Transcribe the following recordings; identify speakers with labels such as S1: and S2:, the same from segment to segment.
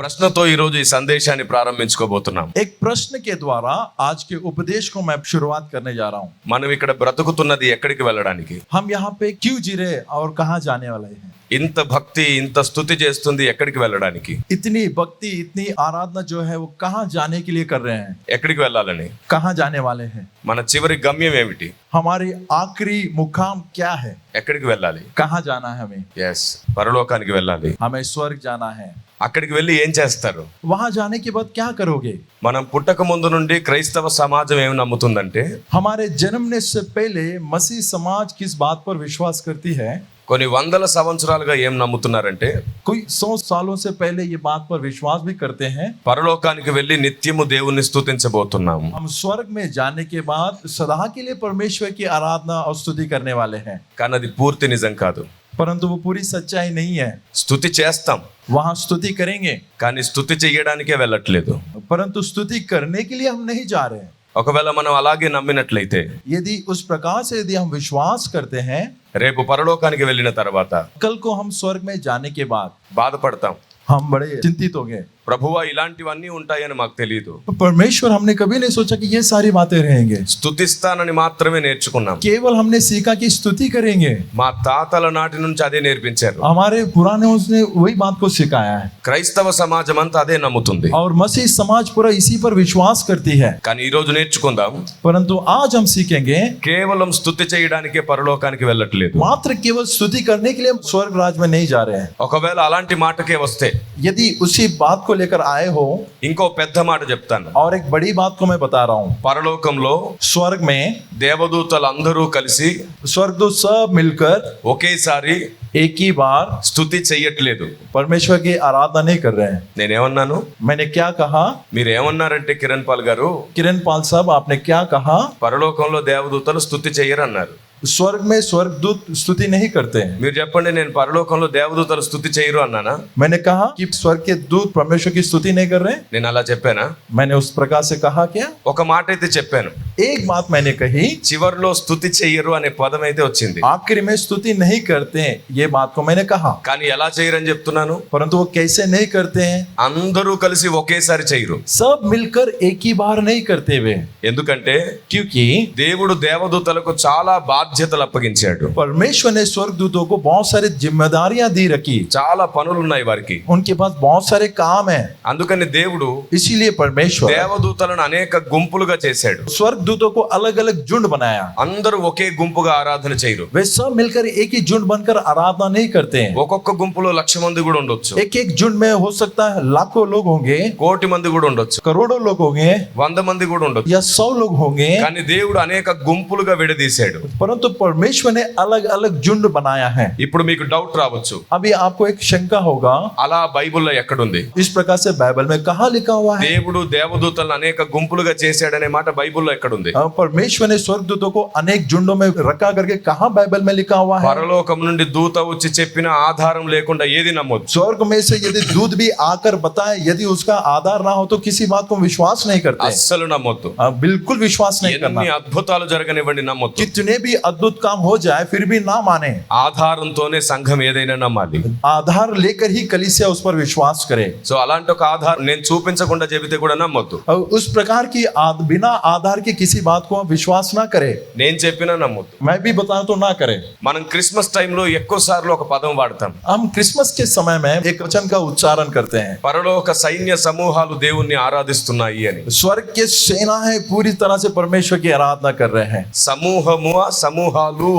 S1: ప్రశ్నతో ఈ రోజు ఈ సందేశాన్ని ప్రారంభించుకోబోతున్నాం.
S2: एक प्रश्न के द्वारा आज के उपदेश को मैं शुरुआत करने जा रहा हूँ.
S1: మనం ఇక్కడ బ్రతుకుతున్నది ఎక్కడికి వెళ్ళడానికి?
S2: हम यहाँ पे क्यों जी रहे और कहाँ जाने वाले हैं?
S1: ఇంత భక్తి ఇంత స్తుతి చేస్తుంది ఎక్కడికి వెళ్ళడానికి?
S2: इतनी भक्ति इतनी आराधना जो है वो कहाँ जाने के लिए कर रहे हैं?
S1: ఎక్కడికి వెళ్ళాలని?
S2: कहाँ जाने वाले हैं?
S1: మన చివరి గమ్యం ఏమిటి?
S2: हमारी आखिरी मुकाम क्या है?
S1: ఎక్కడికి వెళ్ళాలి?
S2: कहाँ जाना है हमें?
S1: ఎస్, పరలోకానికి వెళ్ళాలి.
S2: हमें स्वर्ग जाना है.
S1: అక్కడికి వెళ్ళి ఏం చేస్తారు?
S2: वहां जाने के बाद क्या करोगे?
S1: మనం పుట్టక ముందు నుండి క్రైస్తవ సమాజం ఏమి నమ్ముతుందంటే,
S2: हमारे जन्मने से पहले मसीह समाज किस बात पर विश्वास करती है?
S1: కొన్ని వందల సంవత్సరాలుగా ఏం నమ్ముతున్నారంటే,
S2: कोई 100 सालों से पहले ये बात पर विश्वास भी करते हैं.
S1: పరలోకానికి వెళ్ళి నిత్యము దేవుణ్ణి స్తుతించబోతున్నాము.
S2: हम स्वर्ग में जाने के बाद सदा के लिए परमेश्वर की आराधना और स्तुति करने वाले हैं.
S1: కానీ అది పూర్తి నిజం కాదు.
S2: परंतु वो पूरी सच्चाई नहीं है.
S1: స్తుతి చేస్తాం,
S2: वहां स्तुति करेंगे,
S1: కానీ స్తుతి చేయడానికే వెళ్ళట్లేదు.
S2: परंतु स्तुति करने के लिए हम नहीं जा रहे हैं.
S1: ఒకవేళ మనం అలాగే నమ్మినట్లయితే,
S2: यदि उस प्रकार से यदि हम विश्वास करते हैं,
S1: రేపు పరలోకానికి వెళ్ళిన తర్వాత
S2: कल को हम स्वर्ग में जाने के बाद
S1: బాధపడతాం.
S2: हम बड़े चिंतित होंगे.
S1: ప్రభువా ఇలాంటివన్నీ ఉంటాయని మాకు తెలియదు.
S2: परमेश्वर हमने कभी नहीं सोचा कि ये सारी बातें रहेंगे.
S1: స్తుతిస్తానని మాత్రమే నేర్చుకున్నాం.
S2: केवल हमने सीखा कि स्तुति करेंगे.
S1: మా తాతల నాటి నుంచి అదే నేర్పించారు.
S2: हमारे पुराने उसने वही बात को सिखाया है
S1: క్రైస్తవ సమాజం అంతా అదే నమ్ముతుంది.
S2: और मसीह समाज पूरा इसी पर विश्वास करती है.
S1: కానీ ఈ రోజు నేర్చుకుందాం,
S2: परंतु आज हम सीखेंगे
S1: కేవలం స్తుతి చేయడానికే పరలోకానికి వెళ్ళట్లేదు.
S2: मात्र केवल स्तुति करने के लिए हम स्वर्ग राज में नहीं जा रहे हैं.
S1: ఒకవేళ అలాంటి మాటకే వస్తే
S2: यदि उसी बात को लेकर आए हो,
S1: ఇంకో పెద్ద మాట చెప్తాను.
S2: और एक बड़ी बात को मैं बता रहा हूँ.
S1: పరలోకంలో
S2: स्वर्ग में
S1: దేవదూతలందరూ కలిసి
S2: स्वर्गदूत सब मिलकर
S1: ఒకేసారి
S2: एक ही बार
S1: స్తుతి చెయ్యట్లేదు.
S2: परमेश्वर की आराधना नहीं कर रहे हैं.
S1: నేనేమన్నాను?
S2: मैंने क्या कहा?
S1: మీరు ఏమన్నారంటే, కిరణ్ పాల్ గారు,
S2: किरण पाल साहब आपने क्या कहा?
S1: పరలోకంలో దేవదూతలు స్తుతి చెయ్యరు అన్నారు.
S2: स्वर्ग में स्वर्गदूत स्तुति नहीं करते हैं.
S1: మీరు చెప్పండి, నేను పరలోకంలో దేవదూతలు స్తుతి చేయరు అన్నానా?
S2: मैंने कहा कि स्वर्ग के दूत परमेश्वर की स्तुति नहीं कर रहे हैं.
S1: నేను అలా చెప్పానా?
S2: मैंने उस प्रकार से कहा क्या?
S1: ఒక మాట అయితే చెప్పాను.
S2: एक बात मैंने कही,
S1: చివర్లో స్తుతి చెయ్యరు అనే పదం అయితే వచ్చింది.
S2: आखिर में स्तुति नहीं करते हैं, ये बात को मैंने कहा.
S1: కానీ ఎలా చేయరని చెప్తున్నాను?
S2: परंतु वो कैसे नहीं करते हैं?
S1: అందరూ కలిసి ఒకేసారి చేయరు.
S2: सब मिलकर एक ही बार नहीं करते वे.
S1: ఎందుకంటే
S2: क्योंकि
S1: దేవుడు దేవదూతలకు చాలా బాధ్యతలు అప్పగించాడు.
S2: परमेश्वर ने स्वर्गदूतों को बहुत सारी जिम्मेदारियां दी रखी.
S1: చాలా పనులు ఉన్నాయి వారికి.
S2: उनके पास बहुत सारे काम हैं.
S1: అందుకని దేవుడు
S2: इसीलिए परमेश्वर
S1: దేవదూతలను అనేక గుంపులుగా చేశాడు.
S2: स्वर्गदूतों को अलग अलग झुंड बनाया.
S1: అందరూ ఒకే గుంపుగా ఆరాధన చేయరు.
S2: वे सब मिलकर एक ही झुंड बनकर आराधना नहीं करते हैं.
S1: ఒక్కొక్క గుంపులో 1,00,000 మంది కూడా ఉండొచ్చు.
S2: एक एक झुंड में हो सकता है लाखों लोग होंगे,
S1: కోటి మంది కూడా ఉండొచ్చు,
S2: करोड़ों लोग होंगे,
S1: 100 మంది కూడా ఉండొచ్చు.
S2: या 100 लोग होंगे.
S1: కానీ దేవుడు అనేక గుంపులుగా విడదీశాడు.
S2: परंतु परमेश्वर ने अलग अलग झुंड बनाया है.
S1: ఇప్పుడు మీకు డౌట్ రావచ్చు,
S2: अभी आपको एक शंका होगा,
S1: అలా బైబిల్లో ఎక్కడుంది?
S2: इस प्रकार से बाइबल में कहाँ लिखा हुआ है?
S1: దేవుడు దేవదూతలను అనేక గుంపులుగా చేశాడనే మాట బైబిల్లో ఎక్కడుంది?
S2: परमेश्वर ने स्वर्गदूतों को अनेक झुंडों में रखा करके कहाँ बाइबल में लिखा हुआ है?
S1: పరలోకం నుండి దూత వచ్చి చెప్పిన ఆధారం లేకుండా ఏది నమ్మొద్దు.
S2: स्वर्ग में से यदि दूध भी आकर बताए, यदि उसका आधार ना हो तो किसी बात को विश्वास नहीं करते.
S1: అస్సలు నమ్మొద్దు.
S2: बिल्कुल विश्वास नहीं
S1: ఎన్ని
S2: करना.
S1: అద్భుతాలు జరగనివ్వండి, నమ్మొద్దు.
S2: कितने भी अद्भुत काम हो जाए फिर भी ना माने.
S1: ఆధారంతోనే సంఘం ఏదైనా నమ్మాలి.
S2: आधार लेकर ही कलीसिया उस पर विश्वास करे.
S1: సో అలాంటి ఒక ఆధారం నేను చూపించకుండా చెబితే కూడా నమ్మొద్దు.
S2: और उस प्रकार की बिना आधार के किसी बात को विश्वास ना करे.
S1: నేను చెప్పినా నమ్మొద్దు.
S2: मैं भी बताऊं तो ना करे.
S1: మనం క్రిస్మస్ టైంలో ఎక్కువ సార్లు ఒక పదం వాడతాం.
S2: हम क्रिसमस के समय में एक वचन का उच्चारण करते हैं,
S1: పరలోక సైన్య సమూహాలు దేవుణ్ణి ఆరాధిస్తున్నాయి అని.
S2: स्वर्ग के सेना है पूरी तरह से परमेश्वर की आराधना कर रहे हैं.
S1: సమూహము సమూహాలు,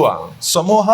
S2: समूह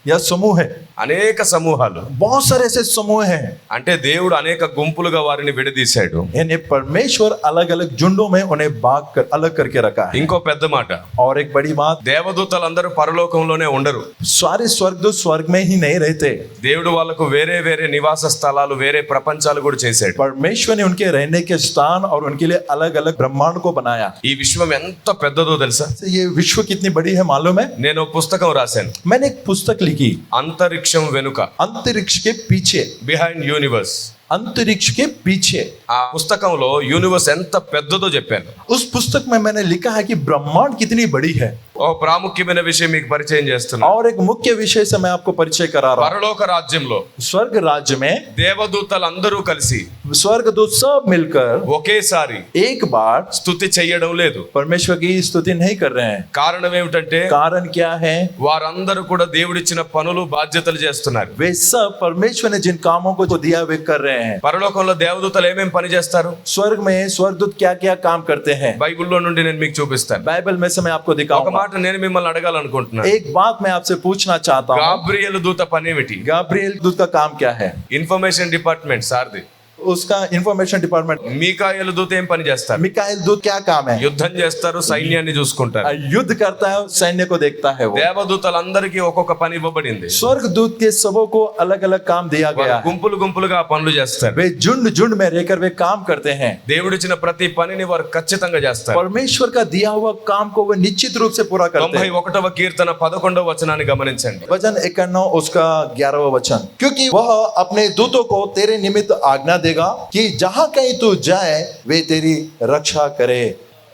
S2: या समूह है,
S1: అనేక సమూహాలు.
S2: बहुत सारे ऐसे समूह हैं.
S1: అంటే దేవుడు అనేక గుంపులుగా వారిని విడదీశాడు.
S2: यानी परमेश्वर अलग अलग झुंडों में उन्हें भाग कर अलग करके रखा है.
S1: ఇంకో పెద్ద మాట,
S2: और एक बड़ी बात,
S1: దేవదూతలందరూ పరలోకంలోనే ఉండరు.
S2: सारे स्वर्गदूत स्वर्ग में ही नहीं रहते.
S1: దేవుడు వాళ్ళకు వేరే వేరే నివాస స్థలాలు, వేరే ప్రపంచాలు కూడా చేశాడు.
S2: परमेश्वर ने उनके रहने के स्थान और उनके लिए अलग अलग ब्रह्मांड को बनाया.
S1: ఈ విశ్వం ఎంత పెద్దదో తెలుసా?
S2: ये विश्व कितनी बड़ी है मालूम है?
S1: నేను పుస్తకం రాశాను,
S2: मैंने एक पुस्तक लिखी,
S1: అంతరిక్షం వెనుక,
S2: अंतरिक्ष के पीछे,
S1: బిహైండ్ యూనివర్స్.
S2: अंतरिक्ष के पीछे.
S1: ఆ పుస్తకంలో యూనివర్స్ ఎంత పెద్దదో చెప్పాను.
S2: उस पुस्तक में मैंने लिखा है कि ब्रह्मांड कितनी बड़ी है।
S1: ఓ ప్రాముఖ్యమైన విషయం మీకు పరిచయం చేస్తున్నా.
S2: और एक मुख्य विषय से मैं आपको परिचय करा रहा
S1: పరలోక రాజ్యంలో
S2: हूँ। स्वर्ग राज्य में
S1: దేవదూతలందరూ కలిసి
S2: स्वर्गदूत सब मिलकर
S1: ఒకేసారి
S2: एक बार
S1: స్తుతి చేయడం లేదు.
S2: परमेश्वर की स्तुति नहीं कर रहे हैं।
S1: కారణం ఏమిటంటే
S2: कारण क्या है?
S1: వారందరూ కూడా దేవుడిచ్చిన పనులు బాధ్యతలు చేస్తున్నారు.
S2: वे सब परमेश्वर ने जिन कामों को दिया वे कर रहे हैं।
S1: పరలోకంలో దేవదూతలు ఏమేం పని చేస్తారు?
S2: स्वर्ग में स्वर्गदूत क्या क्या काम करते हैं?
S1: బైబిల్లో నుండి నేను మీకు చూపిస్తాను.
S2: बाइबल में से मैं आपको
S1: ఒక
S2: दिखाऊंगा।
S1: మాట నేను మిమ్మల్ని అడగాలనుకుంటున్నాను.
S2: एक बात मैं आपसे पूछना चाहता हूँ।
S1: గాబ్రియేలు దూత పని ఏమిటి?
S2: गाब्रिएल दूत का काम क्या है?
S1: ఇన్ఫర్మేషన్ డిపార్ట్మెంట్ సార్ది.
S2: उसका इंफॉर्मेशन डिपार्टमेंट।
S1: మీకాయేలు దూత ఏం పని చేస్తారు?
S2: मिकाएल दूत क्या काम है?
S1: యుద్ధం చేస్తారు, సైన్యాన్ని చూసుకుంటారు.
S2: युद्ध करता है, सैन्य को देखता है वो।
S1: దేవదూతలందరికీ ఒక్కొక్క పని ఇవ్వబడింది.
S2: स्वर्ग दूत के सबों को अलग अलग काम दिया गया है।
S1: గుంపులు గుంపులుగా ఆ పనులు చేస్తారు.
S2: वे झुंड झुंड में रहकर वे काम करते हैं।
S1: దేవుడిచ్చిన ప్రతి పనిని వారు ఖచ్చితంగా చేస్తారు.
S2: परमेश्वर का दिया हुआ काम को वे निश्चित रूप से पूरा करते हैं।
S1: 91వ కీర్తన 11వ వచనాన్ని గమనించండి.
S2: वचन 51 उसका 11वां वचन, क्योंकि वह अपने दूतों को तेरे निमित्त आज्ञा देगा कि जहां कहीं तू जाए वे तेरी रक्षा करे।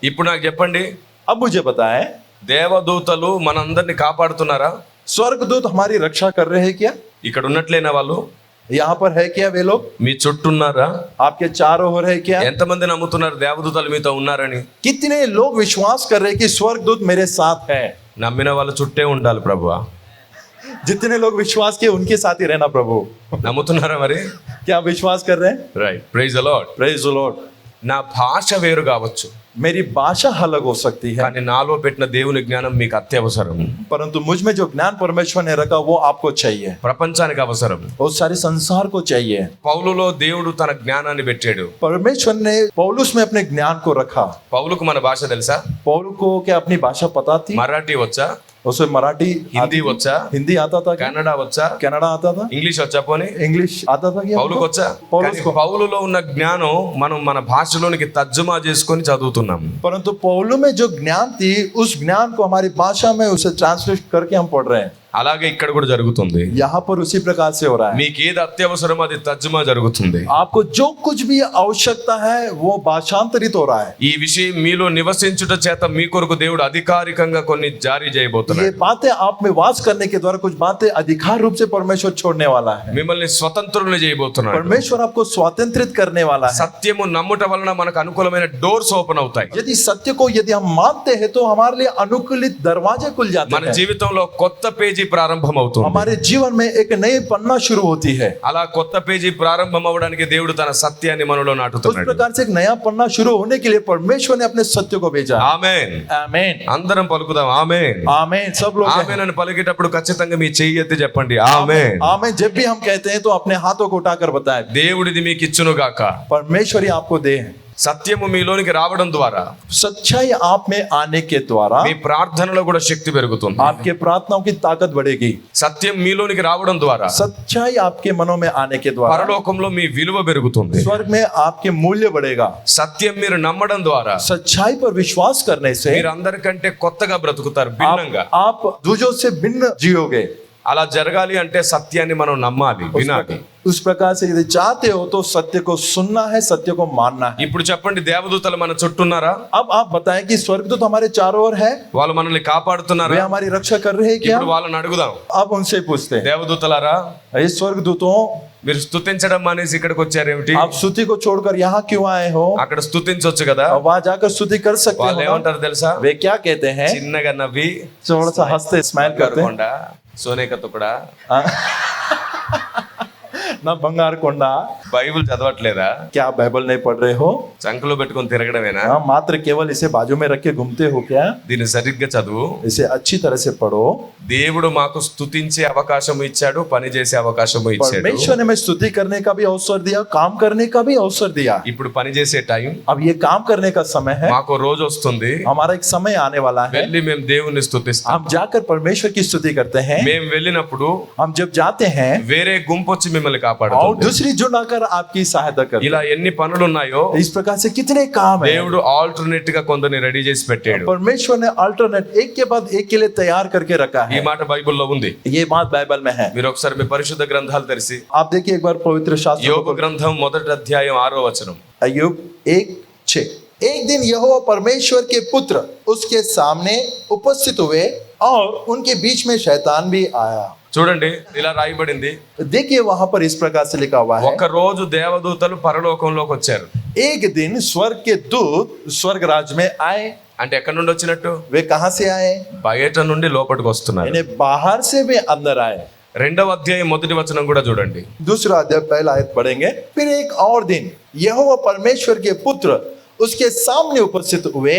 S1: ఇప్పుడు నాకు చెప్పండి,
S2: अब मुझे बताएं,
S1: దేవదూతలు మనందరిని కాపాడుతున్నారా?
S2: स्वर्गदूत हमारी रक्षा कर रहे हैं क्या?
S1: ఇక్కడ ఉన్నట్లేనా వాళ్ళు?
S2: यहाँ पर है क्या वे लोग?
S1: మీ చుట్టూ ఉన్నారా?
S2: आपके चारों ओर है क्या?
S1: ఎంతమంది నమ్ముతున్నారు దేవదూతలు మీతో ఉన్నారని?
S2: कितने लोग विश्वास कर रहे हैं कि स्वर्गदूत मेरे साथ है?
S1: నమ్మిన వాళ్ళ చుట్టే ఉండాలి ప్రభువా.
S2: जितने लोग विश्वास किए उनके साथ ही रहना प्रभु।
S1: నమ్ముతున్నారా మరి?
S2: क्या विश्वास कर रहे हैं?
S1: Right, praise the Lord.
S2: Praise the Lord.
S1: నా భాష వేరు కావచ్చు,
S2: मेरी भाषा अलग हो सकती है,
S1: కానీ నాలో పెట్టిన దేవుని జ్ఞానం మీకు అత్యవసరం.
S2: परंतु मुझ में जो ज्ञान परमेश्वर ने रखा वो आपको चाहिए,
S1: ప్రపంచానికి అవసరం.
S2: वो सारे संसार को चाहिए।
S1: పౌలులో దేవుడు తన జ్ఞానాన్ని పెట్టాడు.
S2: परमेश्वर ने पौलुस में अपने ज्ञान को रखा।
S1: పౌలుకు మన భాష తెలుసా?
S2: पौल को क्या अपनी भाषा पता थी?
S1: మరాఠీ వచ్చా?
S2: उसे मराठी
S1: హిందీ వచ్చా?
S2: हिंदी आता था क्या?
S1: కన్నడ వచ్చా?
S2: कन्नड़ा आता था?
S1: ఇంగ్లీష్ వచ్చా? పోనీ
S2: इंग्लिश आता था क्या?
S1: పౌలుకు వచ్చా?
S2: पौलुस
S1: కానీ
S2: को।
S1: పౌలులో ఉన్న జ్ఞానం మనం మన భాషలోనికి తర్జుమా చేసుకొని చదువుతున్నాం.
S2: परंतु पौलु में जो ज्ञान थी उस ज्ञान को हमारी भाषा में उसे ट्रांसलेट करके हम पढ़ रहे हैं।
S1: అలాగే ఇక్కడ కూడా జరుగుతుంది.
S2: यहाँ पर उसी प्रकार से हो रहा है।
S1: మీకు ఏది అత్యవసరం అది తర్జుమా జరుగుతుంది.
S2: आपको जो कुछ भी आवश्यकता है वो भाषांतरित हो रहा है।
S1: ఈ విషయం మీలో నివసించుట చేత మీ కొరకు దేవుడు అధికారికంగా కొన్ని జారీ
S2: ये
S1: చేయబోతున్నాడు.
S2: बातें आप में वास करने के द्वारा कुछ बातें अधिकार रूप से परमेश्वर छोड़ने वाला है।
S1: మిమ్మల్ని స్వతంత్రులను చేయబోతున్నాడు.
S2: परमेश्वर आपको स्वतंत्रित करने वाला है।
S1: సత్యము నమ్ముట వలన మనకు అనుకూలమైన డోర్స్ ఓపెన్ అవుతాయి.
S2: यदि सत्य को यदि हम मानते हैं तो हमारे लिए अनुकूलित दरवाजे खुल जाते
S1: మన
S2: हैं।
S1: జీవితంలో కొత్త పేజీ ప్రారంభం అవుతుంది.
S2: हमारे जीवन में एक नई पन्ना शुरू होती है।
S1: అలా కొత్త పేజీ ప్రారంభం అవ్వడానికి దేవుడు తన సత్యాన్ని మనలో
S2: उस
S1: నాటుతున్నాడు.
S2: प्रकार से एक नया पन्ना शुरू होने के लिए परमेश्वर ने अपने सत्य को भेजा।
S1: ఆమేన్.
S2: आमीन,
S1: అందరం పలుకుదాం ఆమేన్.
S2: आमीन। सब लोग
S1: ఆమేన్ అని పలికేటప్పుడు ఖచ్చితంగా మీ చెయ్యి ఎత్తి చెప్పండి ఆమేన్.
S2: आमीन। जब भी हम कहते हैं तो अपने हाथों को उठाकर बताएं,
S1: దేవుడిది మీకు ఇచ్చును గాక.
S2: परमेश्वर ही आपको दे।
S1: సత్యము మీలోనికి రావడం ద్వారా
S2: सच्चाई आप में आने के द्वारा
S1: మీ ప్రార్థనలో కూడా శక్తి పెరుగుతుంది.
S2: आपके प्रार्थनाओं की ताकत बढ़ेगी।
S1: సత్యం మీలోనికి రావడం ద్వారా
S2: सच्चाई आपके मनों में आने के द्वारा
S1: పరలోకంలో మీ విలువ పెరుగుతుంది.
S2: स्वर्ग में आपके मूल्य बढ़ेगा।
S1: సత్యం మీరు నమ్మడం ద్వారా
S2: सच्चाई पर विश्वास करने से
S1: మీరు అందరికంటే కొత్తగా బ్రతుకుతారు, భిన్నంగా.
S2: आप दूसरों से भिन्न जियोगे।
S1: అలా జరగాలి అంటే సత్యాన్ని మనం నమ్మాలి, వినాలి.
S2: उस प्रकार से यदि चाहते हो तो सत्य को सुनना है, सत्य को मानना है।
S1: ఇప్పుడు చెప్పండి, దేవదూతలు మన చుట్టూన్నారా?
S2: अब आप बताएं कि स्वर्गदूत हमारे चारों ओर है,
S1: వాళ్ళు మనల్ని
S2: वे
S1: కాపాడుతున్నారా?
S2: हमारी रक्षा कर रहे हैं क्या?
S1: ఇప్పుడు వాళ్ళని అడుగుదాం.
S2: अब उनसे पूछते हैं,
S1: దేవదూతలారా,
S2: ये स्वर्गदूतों
S1: మీరు స్తుతించడం మానేసి ఇక్కడికి వచ్చారేమిటి?
S2: आप स्तुति को छोड़कर यहाँ क्यों आए हो?
S1: అక్కడ స్తుతించొచ్చు కదా.
S2: वहां जाकर स्तुति कर सकते
S1: వాళ్ళు
S2: हो ना?
S1: ఏమంటారు తెలుసా?
S2: वे क्या कहते हैं?
S1: చిన్నగా నవ్వి
S2: थोड़ा सा हंसते स्माइल करते हैं,
S1: కొండ సోనేక తుకడా.
S2: ना बंगार कोंडा।
S1: బైబిల్ చదవట్లేదా?
S2: क्या आप बाइबल नहीं पढ़ रहे हो?
S1: చంకలో పెట్టుకొని తిరగడమేనా?
S2: हाँ, मात्र केवल इसे बाजू में रख के घूमते हो क्या?
S1: దీన్ని సరిగ్గా చదువు.
S2: इसे अच्छी तरह से पढ़ो।
S1: దేవుడు మాకు స్తుతించే అవకాశం ఇచ్చాడు, పని చేసే అవకాశం ఇచ్చాడు.
S2: परमेश्वर ने हमें स्तुति करने का भी अवसर दिया, काम करने का भी अवसर दिया।
S1: ఇప్పుడు పని చేసే టైం,
S2: अब ये काम करने का समय है,
S1: మాకు రోజు వస్తుంది.
S2: हमारा एक समय आने वाला है।
S1: వెళ్ళి మేము దేవుణ్ణి స్తుతిస్తాం.
S2: हम जाकर परमेश्वर की स्तुति करते हैं।
S1: మేము వెళ్ళినప్పుడు
S2: हम जब जाते हैं
S1: వేరే గుంపు వచ్చి మిమ్మల్ని
S2: और
S1: కాపాడుతుంది.
S2: दूसरी जुड़ आकर आपकी सहायता करते
S1: ఇలా ఎన్ని పనులు ఉన్నాయో
S2: हैं। इस प्रकार से कितने काम है।
S1: దేవుడు ఆల్టర్నేట్ గా కొందరిని రెడీ చేసి పెట్టాడు.
S2: परमेश्वर ने अल्टरनेट एक के बाद एक के लिए तैयार करके रखा है। है।
S1: మాట బైబిల్లో ఉంది.
S2: ये बात बाइबल में है।
S1: మీరు ఒకసారి మీ పరిశుద్ధ గ్రంథాలు తెరిచి
S2: आप देखिए एक बार पवित्र शास्त्र
S1: యోబు గ్రంథం 1వ అధ్యాయం 6వ వచనం.
S2: अय्यूब 1:6। एक दिन यहोवा परमेश्वर के पुत्र उसके सामने उपस्थित हुए और उनके बीच में शैतान भी आया।
S1: చూడండి ఇలా రాయబడింది.
S2: देखिए वहां पर इस प्रकार से लिखा हुआ है,
S1: ఒక రోజు దేవదూతలు పరలోకంలోకి వచ్చారు.
S2: एक दिन स्वर्ग के दूत स्वर्ग राज में आए।
S1: అంటే ఎక్కడి నుండి వచ్చినట్టు?
S2: वे कहां से आए?
S1: బయట నుండి లోపలికి వస్తున్నారు.
S2: यानी बाहर से वे अंदर आए।
S1: 2వ అధ్యాయం 1వ వచనం కూడా చూడండి.
S2: दूसरा अध्याय पहला आयत पढ़ेंगे। फिर एक और दिन यहोवा परमेश्वर के पुत्र उसके सामने उपस्थित हुए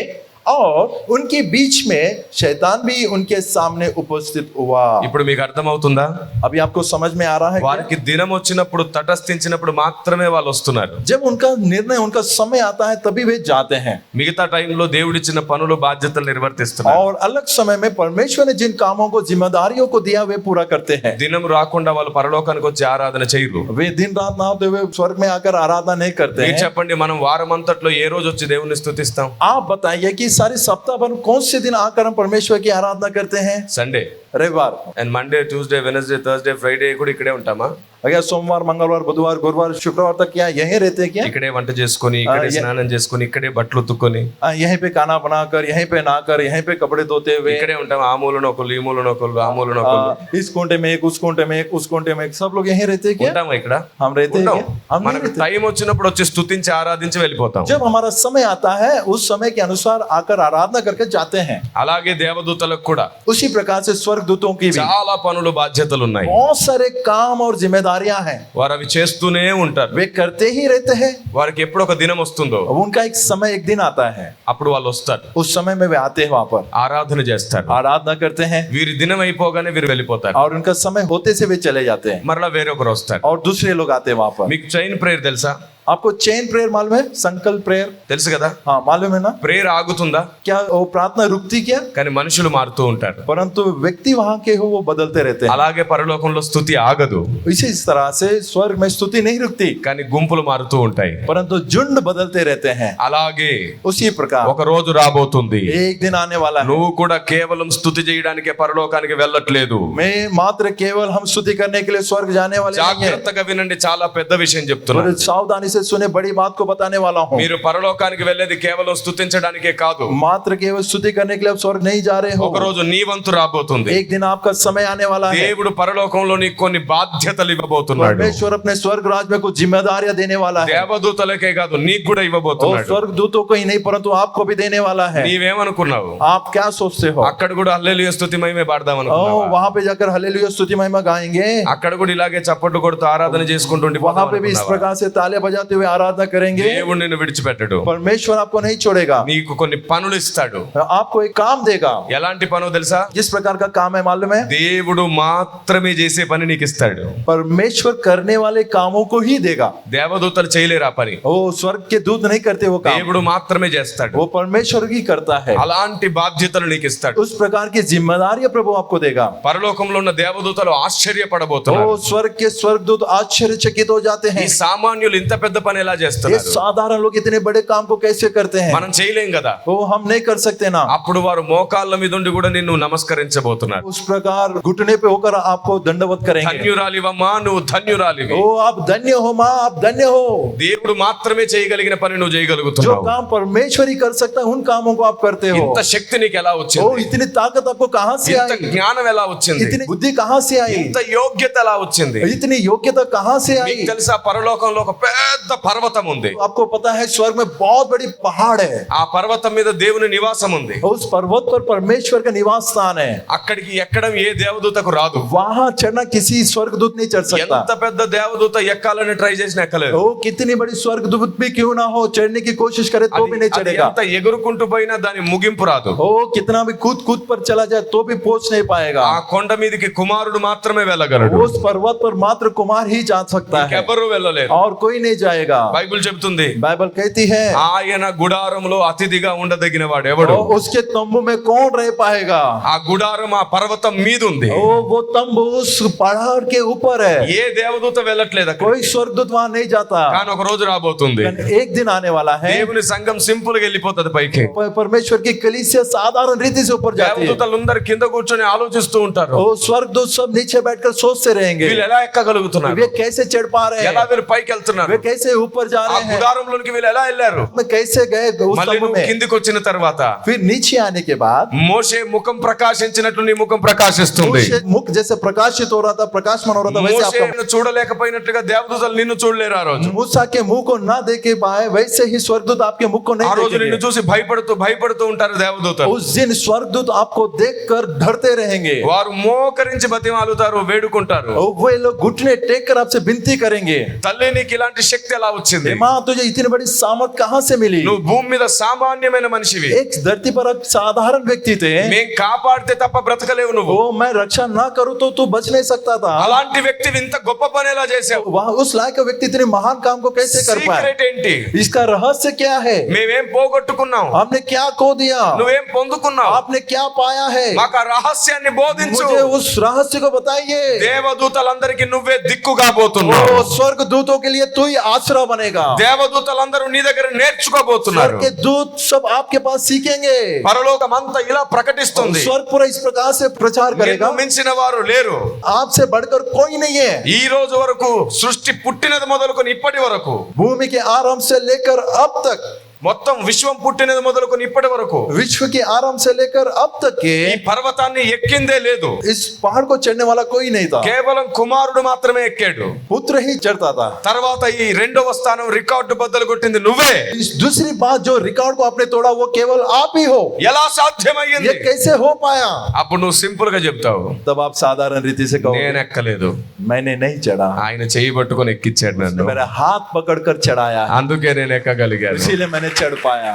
S2: और उनके बीच में शैतान भी उनके सामने उपस्थित हुआ।
S1: ఇప్పుడు మీకు అర్థమవుతుందా?
S2: अभी आपको समझ में आ रहा है क्या?
S1: వారికి దినం వచ్చినప్పుడు తటస్థించినప్పుడు మాత్రమే వాళ్ళు వస్తున్నారు.
S2: जब उनका निर्णय उनका समय आता है तभी वे जाते हैं,
S1: మిగతా టైంలో దేవుడిచ్చిన పనులు బాధ్యతలు నిర్వర్తిస్తున్నారు.
S2: और अलग समय में परमेश्वर ने जिन कामों को जिम्मेदारियों को दिया वे पूरा करते हैं।
S1: దినం రాకుండా వాళ్ళు పరలోకానికి వచ్చి ఆరాధన చేయరు.
S2: वे दिन रात ना होते हुए स्वर्ग में आकर आराधना नहीं करते
S1: మీరు
S2: हैं।
S1: చెప్పండి, మనం వారం అంతట్లో ఏ రోజు వచ్చి దేవుని స్తుతిస్తాం?
S2: आप बताइए कि सारे सप्ताह भर कौन से दिन आकर हम परमेश्वर की आराधना करते हैं?
S1: సండే
S2: रविवार।
S1: And Monday, Tuesday, Wednesday, Thursday, Friday కూడా ఇక్కడే ఉంటామా?
S2: अगर सोमवार, मंगलवार, बुधवार, गुरुवार, शुक्रवार तक क्या यहीं रहते हैं क्या?
S1: ఇక్కడే వంట చేసుకొని, ఇక్కడే స్నానం చేసుకొని, ఇక్కడే బట్టలు ఉతుక్కొని
S2: यहीं पे खाना बनाकर, यहीं पे नहाकर, यहीं पे कपड़े धोते हुए
S1: ఇక్కడే ఉంటాం. ఆ మూలన ఒకళ్ళు, ఈ మూలన ఒకళ్ళు, ఆ మూలన ఒకళ్ళు
S2: इस कोंटे में एक, उस कोंटे में एक, उस कोंटे में एक, सब लोग यहीं रहते हैं क्या?
S1: ఉంటామా ఇక్కడ?
S2: हम रहते हैं
S1: ఉంటాం.
S2: क्या? हम नहीं
S1: మనకు
S2: रहते।
S1: టైం వచ్చినప్పుడు వచ్చి స్తుతించి ఆరాధించి వెళ్ళిపోతాం.
S2: जब हमारा समय आता है उस समय के अनुसार आकर आराधना करके जाते हैं।
S1: అలాగే దేవదూతలకు కూడా
S2: उसी प्रकार से स्वर्गदूतों की भी
S1: చాలా పనులు బాధ్యతలు ఉన్నాయి.
S2: बहुत सारे काम और जिम्मेदारियां हैं,
S1: వారు అవి చేస్తూనే ఉంటారు.
S2: वे करते ही रहते हैं।
S1: వారికి ఎప్పుడు ఒక దినం వస్తుందో
S2: अब उनका एक समय एक दिन आता है,
S1: అప్పుడు వాళ్ళు వస్తారు,
S2: उस समय में वे आते हैं, वहां पर
S1: ఆరాధన చేస్తారు.
S2: आराधना करते हैं,
S1: వీరి దినం అయిపోగానే వీరు వెళ్ళిపోతారు.
S2: और उनका समय होते से वे चले जाते हैं,
S1: మరలా వేరొకరు వస్తారు.
S2: और दूसरे लोग आते हैं वहां पर।
S1: మీకు చైన్ ప్రేయర్ తెలుసా?
S2: आपको चेन प्रेयर मालूम है? संकल्प प्रेयर,
S1: తెలుసు కదా?
S2: हाँ मालूम है ना?
S1: ప్రేయర్ ఆగుతుందా?
S2: क्या वो प्रार्थना रुकती क्या?
S1: కానీ మనుషులు మారుతూ ఉంటారు.
S2: परंतु व्यक्ति वहां के हो वो बदलते रहते हैं।
S1: అలాగే పరలోకంలో స్తుతి ఆగదు,
S2: इसी तरह से स्वर्ग में स्तुति नहीं रुकती,
S1: కానీ గుంపులు మారుతూ ఉంటాయి.
S2: परंतु झुंड बदलते रहते हैं।
S1: అలాగే
S2: उसी प्रकार
S1: ఒక రోజు రాబోతుంది,
S2: एक दिन आने वाला है,
S1: నువ్వు కూడా కేవలం స్తుతి చేయడానికే పరలోకానికి వెళ్ళట్లేదు.
S2: मैं मात्र केवल हम स्तुति करने के लिए स्वर्ग जाने वाले नहीं हैं।
S1: జాగ్రత్తగా వినండి, చాలా పెద్ద విషయం చెప్తున్నాను.
S2: बड़े सावधानी से सुने, बड़ी बात को बताने वाला हूँ।
S1: మీరు పరలోకానికి వెళ్ళేది కేవలం స్తుతించడానికే కాదు.
S2: मात्र केवल स्तुति करने के लिए आप स्वर्ग नहीं जा रहे हो।
S1: ఒక రోజు నీ వంతు రాబోతుంది.
S2: एक दिन आपका समय आने वाला है।
S1: దేవుడు పరలోకంలో నీకు కొన్ని బాధ్యతలు ఇవ్వబోతున్నాడు.
S2: परमेश्वर अपने स्वर्ग राज में कुछ जिम्मेदारियां देने वाला है।
S1: దేవదూతలకే కాదు, నీకు కూడా
S2: और
S1: ఇవ్వబోతున్నాడు.
S2: स्वर्ग दूतों को ही नहीं परंतु आपको भी देने वाला है।
S1: నీవేమనుకున్నావు?
S2: आप क्या सोचते हो?
S1: అక్కడ కూడా హల్లెలూయా స్తుతి మహిమే పాడదాం
S2: ओ
S1: అనుకున్నావా?
S2: वहां पे जाकर हालेलुया स्तुति महिमा गाएंगे।
S1: అక్కడ కూడా ఇలాగే చప్పట్లు కొడుతూ ఆరాధన చేసుకుంటూ
S2: वहां पे भी इस प्रकार से ताले बजाते हुए आराधना करेंगे।
S1: దేవుడు నిన్ను విడిచిపెట్టడు.
S2: परमेश्वर आपको नहीं छोड़ेगा,
S1: నీకు కొన్ని పనులు ఇస్తాడు.
S2: आपको एक काम देगा।
S1: ఎలాంటి పను తెలుసా?
S2: जिस प्रकार का काम है मालूम है?
S1: దేవుడు మాత్రమే చేసే పని నీకు ఇస్తాడు.
S2: परमेश्वर करने वाले कामों को ही देगा।
S1: దేవదూతలు చేయలేరు ఆ పని,
S2: वो स्वर्ग के दूत नहीं करते वो काम,
S1: దేవుడు మాత్రమే చేస్తాడు.
S2: वो परमेश्वर ही करता है।
S1: అలాంటి బాధ్యతలు నీకు ఇస్తాడు.
S2: उस प्रकार की जिम्मेदारियां प्रभु आपको देगा।
S1: పరలోకంలో ఉన్న దేవదూతలు
S2: वो
S1: ఆశ్చర్యపడబోతున్నారు.
S2: स्वर्ग के स्वर्गदूत आश्चर्यचकित हो जाते
S1: ఈ
S2: हैं।
S1: సామాన్యులు ఇంత పెద్ద పని ఎలా
S2: ये
S1: చేస్తున్నారు?
S2: साधारण लोग इतने बड़े काम को कैसे करते हैं?
S1: మనం చేయలేం కదా.
S2: वो हम नहीं कर सकते ना।
S1: అప్పుడు వారు మోకాళ్ళ మీద ఉండి కూడా నిన్ను నమస్కరించబోతున్నారు.
S2: उस प्रकार घुटने पे होकर आपको दंडवत करेंगे।
S1: ధన్యురాలివమ్మా, నువ్వు ధన్యురాలివి.
S2: ओ आप धन्य हो माँ, आप धन्य हो।
S1: దేవుడు మాత్రమే చేయగలిగిన పని నువ్వు
S2: जो
S1: చేయగలుగుతున్నావు.
S2: काम परमेश्वर ही कर सकता है उन कामों को आप करते हो।
S1: ఇంత శక్తి నీకు ఎలా
S2: ओ
S1: వచ్చింది?
S2: इतनी ताकत आपको कहाँ से
S1: ఇంత
S2: आई?
S1: జ్ఞానం ఎలా వచ్చింది?
S2: इतनी बुद्धि कहाँ से आई?
S1: ఇంత యోగ్యత ఎలా వచ్చింది?
S2: इतनी योग्यता कहाँ से आई?
S1: మీకు తెలుసా, పరలోకంలో ఒక పెద్ద పర్వతం ఉంది.
S2: आपको पता है स्वर्ग में बहुत बड़ी पहाड़ है।
S1: ఆ పర్వతం మీద దేవుని నివాసం ఉంది.
S2: उस पर्वत पर परमेश्वर का निवास स्थान है।
S1: అక్కడికి ఎక్కడం ఏ దేవదూతకు రాదు.
S2: वहां चढ़ना किसी स्वर्गदूत नहीं चढ़ सकता।
S1: ఎంత పెద్ద దేవదూత ఎక్కాలని ట్రై చేసినా ఎక్కలేదు.
S2: ओ कितनी बड़ी स्वर्गदूत भी क्यों ना हो, चढ़ने की कोशिश करे तो भी नहीं
S1: అది
S2: चढ़ेगा।
S1: ఎంత ఎగురుకుంటూ పోయినా దాని ముగింపు రాదు.
S2: ओ कितना भी कूद कूद पर चला जाए तो भी पहुंच नहीं पाएगा।
S1: ఆ కొండ మీదకి కుమారుడు మాత్రమే వెళ్ళగలడు.
S2: उस पर्वत पर मात्र कुमार ही जा सकता है,
S1: ఎవరు వెళ్ళలేరు.
S2: और कोई नहीं जाएगा।
S1: బైబిల్ చెబుతుంది
S2: बाइबल कहती है
S1: ఆయన గుడారంలో అతిథిగా ఉండదగిన వాడు ఎవడు?
S2: उसके तंबू में कौन रह पाएगा?
S1: ఆ గుడారం ఆ పర్వతం మీద ఉంది.
S2: वो तंबू उस पहाड़ के ऊपर है।
S1: ఏ దేవదూత వెళ్ళట్లేదు అక్కడ.
S2: कोई स्वर्गदूत वहां नहीं जाता।
S1: కానీ ఒక రోజు రాబోతుంది,
S2: एक दिन आने वाला है,
S1: దేవుని సంఘం సింపుల్ గా వెళ్ళిపోతుంది పైకి.
S2: परमेश्वर की कलीसिया साधारण रीति से ऊपर जाती है।
S1: దేవదూతలందరూ కింద కూర్చొని ఆలోచిస్తూ ఉంటారు,
S2: वो स्वर्गदूत सब नीचे बैठकर सोचते रहेंगे
S1: వీళ్ళు ఎలా ఎక్కగలుగుతున్నారు,
S2: वे कैसे चढ़ पा रहे
S1: ఎలా
S2: हैं,
S1: వీరు పైకి వెళ్తున్నారు,
S2: वे कैसे ऊपर जा
S1: ఆ
S2: रहे हैं,
S1: గుడారంలోనికి వీళ్ళు ఎలా వెళ్ళారు.
S2: में कैसे गए उस
S1: మళ్ళీ
S2: तंबू
S1: నువ్వు
S2: में।
S1: కిందికి వచ్చిన తర్వాత
S2: फिर नीचे आने के बाद
S1: మోషే ముఖం ప్రకాశించినట్లు నీ ముఖం ప్రకాశిస్తుంది.
S2: मूसे मुख जैसे प्रकाशित हो रहा था, प्रकाशमान हो रहा था, वैसे आपका
S1: మోషేను చూడలేకపోయినట్లుగా దేవదూతలు నిన్ను చూడలేరు ఆ రోజు.
S2: मूसा के मुंह को ना देख पाए, वैसे ही स्वर्गदूत आपके मुख को
S1: ఆ
S2: नहीं
S1: రోజు నిన్ను
S2: देखेंगे।
S1: చూసి భయపడుతూ ఉంటారు దేవదూతలు.
S2: उस दिन स्वर्गदूत आपको देखकर डरते रहेंगे।
S1: వారు మోకరించి బతిమాలుతారు, వేడుకుంటారు,
S2: और वे लोग घुटने टेक कर आपसे विनती करेंगे,
S1: తల్లి నీకు ఇలాంటి శక్తి ఎలా వచ్చింది,
S2: माँ तुझे इतनी बड़ी सामर्थ कहाँ से मिली?
S1: నువ్వు భూమి మీద సామాన్యమైన మనిషివి,
S2: एक धरती पर आप साधारण व्यक्ति थे,
S1: మేం కాపాడితే తప్ప బ్రతకలేవు నువ్వు.
S2: वो मैं रक्षा ना करूं तो तू बच नहीं सकता था।
S1: అలాంటి వ్యక్తివి ఇంత గొప్ప పని ఎలా చేసావు?
S2: वह उस लायक व्यक्ति इतने महान काम को कैसे कर पाए?
S1: సీక్రెట్ ఏంటి?
S2: इसका रहस्य क्या है?
S1: మేమేం పోగొట్టుకున్నాం,
S2: हमने क्या खो दिया?
S1: నువ్వేం పొందుకున్నావు?
S2: आपने क्या पाया है?
S1: మాకు ఆ రహస్యాన్ని బోధించు.
S2: मुझे उस रहस्य को बताइए।
S1: దేవదూతలందరికీ నువ్వే దిక్కుగా పోతున్నావు.
S2: वो स्वर्ग दूतों के लिए तू ही आश्रय बनेगा।
S1: దేవదూతలందరూ నీ దగ్గర నేర్చుకోబోతున్నారు.
S2: स्वर्ग के दूत सब आपके पास सीखेंगे।
S1: పరలోకం అంతా ఇలా ప్రకటిస్తుంది,
S2: स्वर्ग पूरा इस प्रकार से प्रचार करेगा,
S1: నిన్ను మించిన వారు లేరు.
S2: आपसे बढ़कर कोई नहीं है।
S1: ఈ రోజు వరకు సృష్టి పుట్టినది మొదలుకొని ఇప్పటి వరకు,
S2: भूमि के आरंभ से लेकर अब तक,
S1: మొత్తం విశ్వం పుట్టినది మొదలుకొని ఇప్పటి వరకు
S2: विश्व के आरंभ से लेकर अब तक के
S1: ఈ పర్వతాన్ని ఎక్కిందే లేదు.
S2: इस पहाड़ को चढ़ने वाला कोई नहीं था,
S1: కేవలం కుమారుడు మాత్రమే ఎక్కాడు.
S2: पुत्र ही चढ़ता था।
S1: తర్వాత ఈ రెండవ స్థానం రికార్డు బద్దలు కొట్టింది నువ్వే.
S2: इस दूसरी बात जो रिकॉर्ड को आपने तोड़ा वो केवल आप ही हो।
S1: ఎలా సాధ్యమయ్యింది?
S2: ये कैसे हो पाया?
S1: అప్పుడు నువ్వు సింపుల్ గా చెప్తావు,
S2: तब आप साधारण रीति से कहो
S1: నేను ఎక్కలేదు,
S2: मैंने नहीं चढ़ा,
S1: ఆయన చెయ్యి పట్టుకొని ఎక్కించాడు నన్ను,
S2: मेरा हाथ पकड़कर चढ़ाया,
S1: అందుకే నేను ఎక్కగలిగాను.
S2: इसीलिए मैंने चढ़ पाया।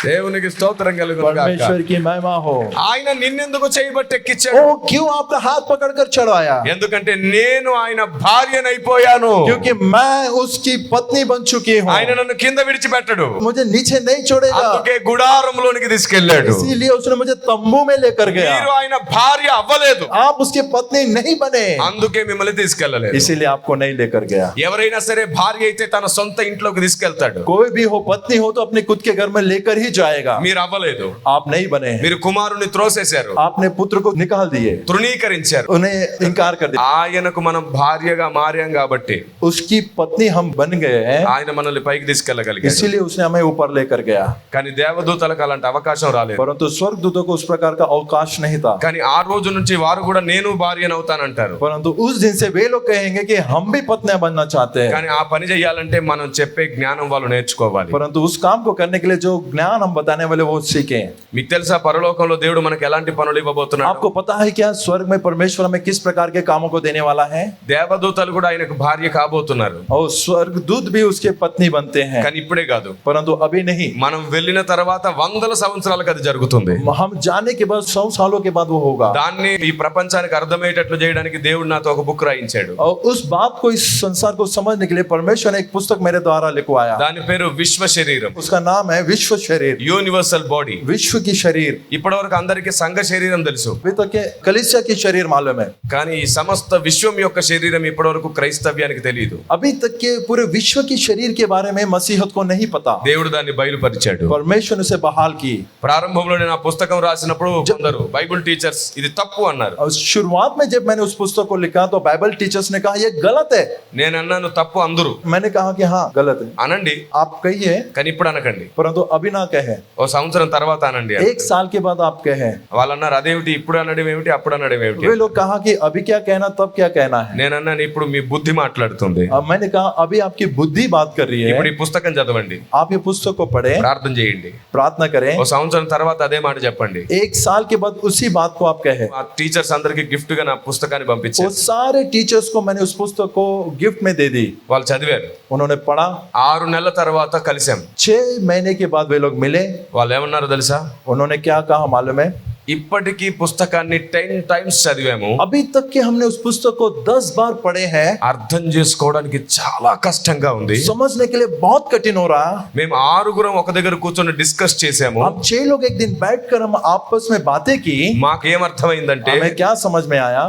S1: దేవునికి స్తోత్రం కలుగును గాక.
S2: परमेश्वर की महिमा हो।
S1: ఆయన నిన్నెందుకు చేయబట్టి ఎక్కించాడు?
S2: ओ क्यों आपका हाथ पकड़कर चढ़ाया?
S1: ఎందుకంటే నేను ఆయన భార్యనైపోయాను.
S2: क्योंकि मैं उसकी पत्नी बन चुकी हूँ।
S1: ఆయన నన్ను కింద విడిచిపెట్టడు,
S2: मुझे नीचे नहीं छोड़ेगा,
S1: అందుకే గుడారంలోనికి తీసుకెళ్ళాడు.
S2: इसीलिए उसने मुझे तंबू में लेकर गया।
S1: మీరు ఆయన భార్య అవ్వలేదు,
S2: आप उसकी पत्नी नहीं बने,
S1: అందుకే మిమ్మల్ని తీసుకెళ్ళలేదు.
S2: इसीलिए आपको नहीं लेकर गया।
S1: ఎవరైనా సరే భార్య అయితే తన సొంత ఇంట్లోకి తీసుకెళ్తాడు,
S2: कोई भी हो, पत्नी हो तो अपने खुद के घर में लेकर ही जाएगा।
S1: మీరు అవ్వలేదు,
S2: आप नहीं बने,
S1: మీరు కుమారుని త్రోసేశారు,
S2: आपने पुत्र को निकाल दिए,
S1: తృణీకరించారు.
S2: उन्हें इनकार कर दिया।
S1: ఆయనకు మనం భార్యగా మారాం కాబట్టి
S2: उसकी पत्नी हम बन गए हैं,
S1: ఆయన మనల్ని పైకి తీసుకెళ్ళగలిగాడు.
S2: इसीलिए उसने हमें ऊपर लेकर गया।
S1: కానీ దేవదూతలకు అలాంటి అవకాశం రాలేదు.
S2: परंतु स्वर्गदूतों को उस प्रकार का अवकाश नहीं था।
S1: కానీ ఆ రోజు నుంచి వారు కూడా నేను భార్యనవుతానంటారు.
S2: परंतु उस दिन से वे लोग कहेंगे कि हम भी पत्नियां बनना चाहते हैं।
S1: కానీ ఆ పని చేయాలంటే మనం చెప్పే జ్ఞానం వాళ్ళు నేర్చుకోవాలి.
S2: परंतु उस काम को करने के लिए जो ज्ञान हम बताने वाले वो सीखें।
S1: మీకు తెలుసా పరలోకంలో దేవుడు మనకి ఎలాంటి పనులు ఇవ్వబోతున్నాడు?
S2: आपको पता है क्या स्वर्ग में परमेश्वर हमें किस प्रकार के कामों को देने वाला है?
S1: దేవదూతలు కూడా ఆయనకు భార్య కాబోతున్నారు.
S2: और स्वर्गदूत भी उसके पत्नी बनते हैं,
S1: కానీ ఇప్పుడే కాదు,
S2: परंतु अभी नहीं।
S1: మనం వెళ్ళిన తర్వాత వందల సంవత్సరాలకు అది జరుగుతుంది.
S2: हम जाने के बाद 100 सालों के बाद वो होगा।
S1: దాన్ని ఈ ప్రపంచానికి అర్థమయ్యేటట్లు చేయడానికి దేవుడు నాతో ఒక బుక్ రాయించాడు.
S2: और उस बात को, इस संसार को समझने के लिए परमेश्वर ने एक पुस्तक मेरे द्वारा लिखवाया।
S1: దాని పేరు విశ్వ శరీరం,
S2: उसका नाम है विश्व शरीर,
S1: యూనివర్సల్ బాడీ.
S2: विश्व की शरीर।
S1: ఇప్పటి వరకు అందరికి సంఘ శరీరం తెలుసు,
S2: अभी तक के कलीसिया की शरीर मालूम है,
S1: కానీ ఈ సమస్త విశ్వం యొక్క శరీరం ఇప్పటి వరకు క్రైస్తవ్యానికి తెలియదు.
S2: अभी तक के पूरे विश्व की शरीर के बारे में मसीहत को नहीं पता।
S1: దేవుడు దాన్ని బయలుపరిచాడు.
S2: परमेश्वर ने उसे बहाल की।
S1: ప్రారంభంలో నేను ఆ పుస్తకం రాసినప్పుడు అందరూ బైబిల్ టీచర్స్ ఇది తప్పు అన్నారు.
S2: और शुरुआत में जब मैंने उस पुस्तक को लिखा तो बाइबल टीचर्स ने कहा ये गलत है।
S1: నేను అన్నాను తప్పు అందరూ
S2: मैंने कहा कि हाँ गलत है,
S1: అనండి,
S2: आप कहिए,
S1: కానీ ఇప్పుడు అనకండి,
S2: परंतु अभी ना कहे,
S1: ఓ సంవత్సరం తర్వాత అనండి.
S2: 1 साल के बाद आप कहे।
S1: వాళ్ళు అన్నారు అదేమిటి ఇప్పుడు అనడం ఏమిటి అప్పుడు అనడం ఏమిటి?
S2: वे लोग कहा कि अभी क्या कहना तब क्या कहना है।
S1: నేను అన్నాను ఇప్పుడు మీ బుద్ధి మాట్లాడుతుంది,
S2: अब मैंने कहा अभी आपकी बुद्धि बात कर रही
S1: ఇప్పుడు
S2: है,
S1: ఈ పుస్తకం చదవండి,
S2: आप ये पुस्तक को पढ़े,
S1: ప్రార్థన చేయండి,
S2: प्रार्थना करें,
S1: ఓ సంవత్సరం తర్వాత అదే మాట చెప్పండి.
S2: 1 साल के बाद उसी बात को आप कहे।
S1: ఆ టీచర్స్ అందరికి గిఫ్ట్ గా నా పుస్తకాన్ని
S2: वो
S1: పంపించారు.
S2: सारे टीचर्स को मैंने उस पुस्तक को गिफ्ट में दे दी।
S1: వాళ్ళు చదివారు.
S2: उन्होंने पढ़ा।
S1: 6 నెలల తర్వాత కలిసాం.
S2: 6 महीने के बाद वे लोग मिले।
S1: వాళ్ళు ఏమన్నారో తెలుసా?
S2: उन्होंने क्या कहा मालूम है?
S1: ఇప్పటికీ పుస్తకాన్ని 10 టైమ్స్ చదివాము.
S2: अभी तक के हमने उस पुस्तक को 10 बार पढ़े हैं.
S1: అర్థం చేసుకోవడానికి చాలా కష్టంగా ఉంది.
S2: समझने के लिए बहुत कठिन हो रहा.
S1: మేము 6 ఒక దగ్గర కూర్చొని డిస్కస్ చేసాము.
S2: अब 6 लोग एक दिन बैठकर हम आपस में बातें की.
S1: మాకేమర్థమైందంటే
S2: हमें क्या समझ में आया,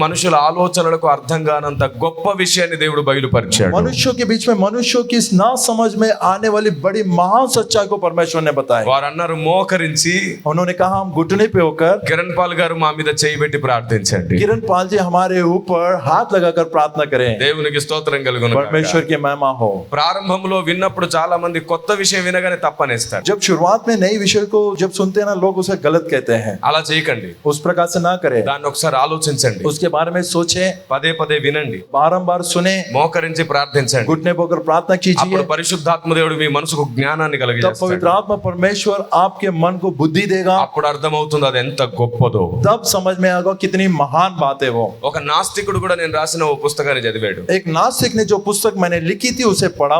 S1: మనుషుల ఆలోచనలకు అర్థం కానంత గొప్ప విషయాన్ని దేవుడు బయలుపరిచాడు.
S2: मनुष्यों के बीच में मनुष्यों की ना समझ में आने वाली बड़ी महान सच्चाई को परमेश्वर ने बताया.
S1: వారు అన్నారు, మోకరించి
S2: उन्होंने कहा हम घुटने पे होकर,
S1: కిరణ్ పాల్ గారు మా మీద చేయి పెట్టి ప్రార్థించండి.
S2: किरण पाल जी हमारे ऊपर हाथ लगाकर प्रार्थना करें.
S1: దేవునికి స్తోత్రం కలుగును గాక.
S2: परमेश्वर की महिमा हो.
S1: ప్రారంభంలో విన్నప్పుడు చాలా మంది కొత్త విషయం వినగానే తప్పనేస్తారు.
S2: जब शुरुआत में नई विषय को जब सुनते हैं ना, लोग उसे गलत कहते हैं.
S1: అలా చేయకండి.
S2: उस प्रकार से ना करें.
S1: దాన్ని ఒకసారి ఆలోచించండి.
S2: उसके बारे में सोचें,
S1: పదే పదే వినండి,
S2: बारंबार सुने,
S1: మోకరించి ప్రార్థించండి.
S2: घुटने पर होकर प्रार्थना कीजिए.
S1: అప్పుడు పరిశుద్ధాత్మ దేవుడు మీ మనసుకు జ్ఞానాన్ని
S2: तब
S1: కలిగిస్తాడు.
S2: पवित्र आत्मा परमेश्वर आपके मन को बुद्धि देगा.
S1: అప్పుడు అర్థమవుతుంది అది ఎంత గొప్పదో.
S2: तब समझ में आएगा कितनी महान बात है वो.
S1: ఒక నాస్తికుడు కూడా నేను రాసిన ఓ పుస్తకాన్ని చదివాడు.
S2: एक नास्तिक ने जो पुस्तक मैंने लिखी थी उसे पढ़ा.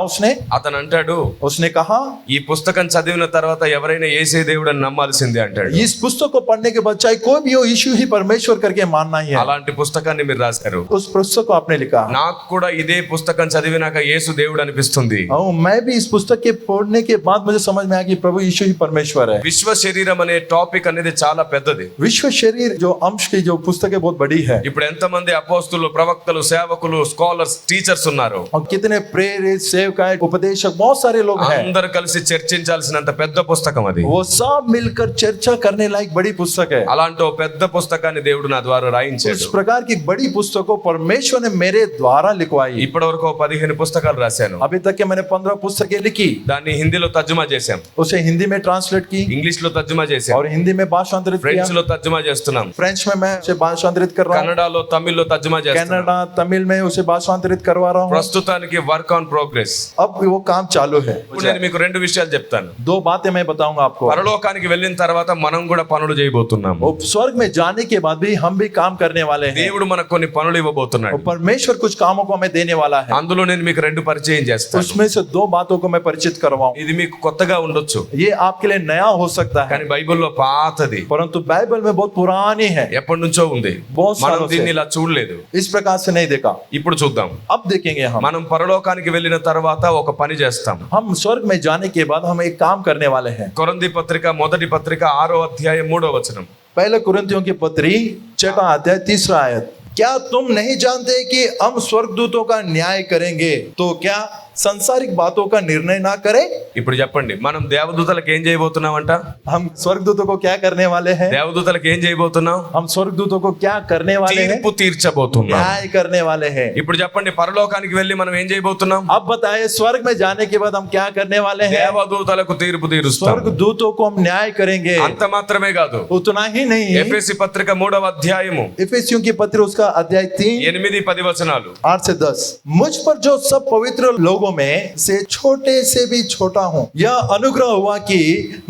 S1: అతను అంటాడు,
S2: उसने कहा
S1: ఈ పుస్తకం చదివిన తర్వాత ఎవరైనా యేసే దేవుడని నమ్మాల్సిందే అంటాడు.
S2: इस पुस्तक को पढ़ने के बाद चाहे कोई भी हो, यीशु ही परमेश्वर करके मानना ही है.
S1: అలాంటి పుస్తకాన్ని మీరు రాశారు.
S2: उस पुस्तक को आपने लिखा.
S1: నాకు కూడా ఇదే పుస్తకం చదివినాక యేసు దేవుడు అనిపిస్తుంది.
S2: मैं भी इस पुस्तक के पढ़ने के बाद मुझे समझ में आया कि प्रभु यीशु ही परमेश्वर है.
S1: విశ్వ శరీరం అనే టాపిక్ అనేది చాలా పెద్దది.
S2: विश्व शरीर जो अंश की जो पुस्तक है बहुत बड़ी है.
S1: ఇప్పుడు ఎంతమంది అపోస్తులు, ప్రవక్తలు, సేవకులు, స్కాలర్స్, టీచర్స్ ఉన్నారు.
S2: और कितने प्रेरित, सेवकाय, उपदेशक, बहुत सारे लोग हैं.
S1: అందరూ కలిసి చర్చించాల్సినంత పెద్ద పుస్తకం అది.
S2: वो सब मिलकर चर्चा करने लायक बड़ी पुस्तक है.
S1: అలాంటి ఓ పెద్ద పుస్తకాన్ని దేవుడు నా ద్వారా రాయించాడు.
S2: उस प्रकार की बड़ी पुस्तक को परमेश्वर ने मेरे द्वारा लिखवाई.
S1: ఇప్పటి వరకు 15 పుస్తకాలు రాశాను.
S2: अभी तक के मैंने 15 पुस्तकें लिखी.
S1: దాన్ని హిందీలో తర్జుమా చేశాం,
S2: उसे हिंदी में ट्रांसलेट की
S1: ఇంగ్లీష్ లో తర్జుమా చేశాం,
S2: और हिंदी में भाषांतरित किया.
S1: ఫ్రెంచ్ లో తర్జుమా చేస్తున్నాం,
S2: फ्रेंच में मैं उसे भाषांतरित कर रहा हूँ.
S1: కన్నడలో, తమిళ్లో తర్జుమా చేస్తున్నాం.
S2: कन्नड़ा, तमिल में उसे भाषांतरित करवा रहा हूँ.
S1: ప్రస్తుతానికి వర్క్ ఆన్ ప్రోగ్రెస్.
S2: अब वो काम चालू है.
S1: ఇప్పుడు నేను మీకు 2 విషయాలు చెప్తాను.
S2: 2 बातें मैं बताऊंगा आपको.
S1: పరలోకానికి వెళ్ళిన తర్వాత మనం కూడా పనులు చేయబోతున్నాము.
S2: वो स्वर्ग में जाने के बाद भी हम भी काम करने वाले हैं.
S1: దేవుడు మనకు కొన్ని పనులు ఇవ్వబోతున్నాడు.
S2: और परमेश्वर कुछ कामों को हमें देने वाला है.
S1: అందులో నేను మీకు 2 పరిచయం చేస్తాను.
S2: उसमें से 2 बातों को मैं परिचित करवाऊं.
S1: ఇది మీకు కొత్తగా ఉండొచ్చు,
S2: ये आपके लिए नया हो सकता है,
S1: కానీ బైబిల్లో పాతది,
S2: परंतु बाइबल में बहुत पुरानी है.
S1: ఎప్పటి నుంచో ఉంది.
S2: बहुत
S1: మనం
S2: सालों
S1: దీన్ని
S2: से
S1: ఇలా చూడలేదు.
S2: इस प्रकार से नहीं देखा.
S1: ఇప్పుడు చూద్దాం.
S2: अब देखेंगे हम.
S1: మనం పరలోకానికి వెళ్ళిన తర్వాత ఒక పని చేస్తాం.
S2: हम स्वर्ग में जाने के बाद हम एक काम करने वाले हैं.
S1: కొరింథీ పత్రిక మొదటి పత్రిక 6వ అధ్యాయం 3వ వచనం.
S2: पहले कुरिन्थियों की पत्री 6वां अध्याय 3रा आयत. क्या तुम नहीं जानते कि हम स्वर्गदूतों का न्याय करेंगे, तो क्या संसारिक बातों का निर्णय ना करें?
S1: ఇప్పుడు చెప్పండి, మనం దేవదూతలకు ఏం చేయబోతున్నామంట?
S2: हम स्वर्गदूतों को क्या करने वाले हैं?
S1: దేవదూతలకు ఏం చేయబోతున్నాం?
S2: हम स्वर्गदूतों को क्या करने वाले हैं?
S1: తీర్పు తీర్చబోతున్నాం.
S2: न्याय करने वाले हैं.
S1: ఇప్పుడు చెప్పండి, పరలోకానికి వెళ్ళి మనం ఏం చేయబోతున్నాం?
S2: अब बताइए, स्वर्ग में जाने के बाद हम क्या करने वाले हैं?
S1: దేవదూతలకు తీర్పు తీరుస్తాం.
S2: स्वर्गदूतों को हम न्याय करेंगे.
S1: అంత మాత్రమే కాదు,
S2: उतना ही नहीं,
S1: ఎఫెసీ పత్రిక 3వ అధ్యాయము
S2: इफिसियों की पत्र उसका अध्याय 3
S1: 8-10 వచనాలు.
S2: 8 से 10. मुझ पर जो सब पवित्र लोगों में से छोटे से भी छोटा हूं, यह अनुग्रह हुआ कि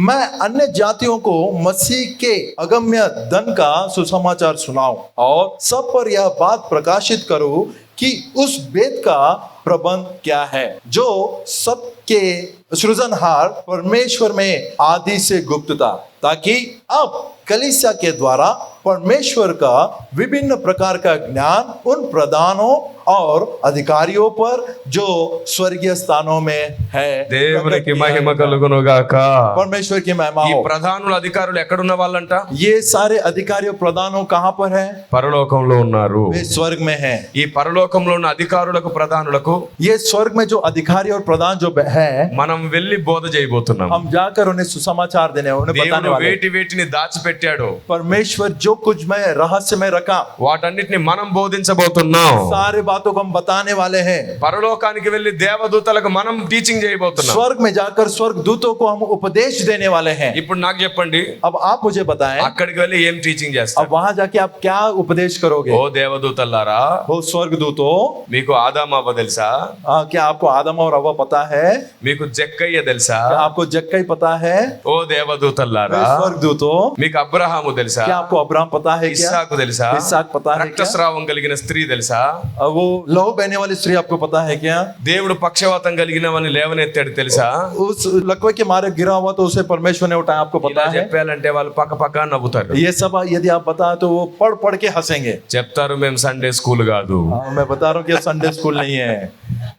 S2: मैं अन्य जातियों को मसीह के अगम्य धन का सुसमाचार सुनाऊं और सब पर यह बात प्रकाशित करूं कि उस वेद का प्रबंध क्या है, जो सबके सृजनहार परमेश्वर में आदि से गुप्त था, ताकि अब कलीसिया के द्वारा परमेश्वर का विभिन्न प्रकार का ज्ञान उन प्रधानों और अधिकारियों पर जो स्वर्गीय स्थानों में है
S1: దేవునికి మహిమ కలుగును గాక.
S2: परमेश्वर की महिमा
S1: ఈ
S2: हो.
S1: ప్రధానుల అధికారులు ఎక్కడున్న వాళ్ళంట?
S2: ये सारे अधिकारी और प्रधानों कहाँ पर है?
S1: పరలోకంలో ఉన్నారు.
S2: वे स्वर्ग में हैं.
S1: ఈ పరలోకంలో ఉన్న అధికారులకు, ప్రధానులకు
S2: ये स्वर्ग में जो अधिकारी और प्रधान जो है,
S1: మనం వెళ్ళి బోధ చేయబోతున్నాం.
S2: हम जाकर उन्हें सुसमाचार देने, उन्हें बताने
S1: దేవుడు
S2: वाले.
S1: వేటిని దాచిపెట్టాడో
S2: परमेश्वर जो कुछ में रहस्य में रखा,
S1: వాటన్నిటిని మనం బోధించబోతున్నాం.
S2: सारे बातों को हम बताने वाले हैं.
S1: పరలోకానికి వెళ్ళి దేవదూతలకు మనం టీచింగ్ చేయబోతున్నాం.
S2: स्वर्ग में जाकर स्वर्ग दूतों को हम उपदेश देने वाले हैं.
S1: ఇప్పుడు నాకు చెప్పండి,
S2: अब आप मुझे बताएं,
S1: అక్కడికి వెళ్ళి ఏం టీచింగ్ చేస్తారు?
S2: अब वहां जाके आप क्या उपदेश करोगे?
S1: ఓ దేవదూతల్లారా,
S2: हो स्वर्ग दूतों,
S1: మీకు ఆదాము అవ్వ తెలుసా?
S2: क्या आपको आदम और हव्वा पता है?
S1: మీకు జక్కయ్య తెలుసా?
S2: क्या आपको जक्कई पता है?
S1: ఓ దేవదూతల్లారా,
S2: स्वर्ग दूतों,
S1: మీకు అబ్రహాము తెలుసా?
S2: क्या आपको अब्राहम अब्राहम पता है क्या?
S1: ఇస్సాకు తెలుసా?
S2: ఇస్సాక్ पता है क्या?
S1: రక్తస్రావం కలిగిన స్త్రీ తెలుసా?
S2: वो लहू बहने वाली स्त्री आपको पता है क्या?
S1: దేవుడు పక్షవాతం కలిగిన వాడిని లేవనెత్తాడు తెలుసా?
S2: उस लकवे के मारे गिरा हुआ तो उसे परमेश्वर ने उठाया, आपको पता
S1: ఇలా
S2: है?
S1: చెప్పాలంటే వాళ్ళు పక్క పక్క నవ్వుతారు.
S2: ये सब यदि आप बताएं तो वो पढ़ पढ़ के हंसेंगे.
S1: చెప్తారు మేము సండే స్కూల్ కాదు.
S2: मैं बता रहा हूँ कि संडे स्कूल नहीं है.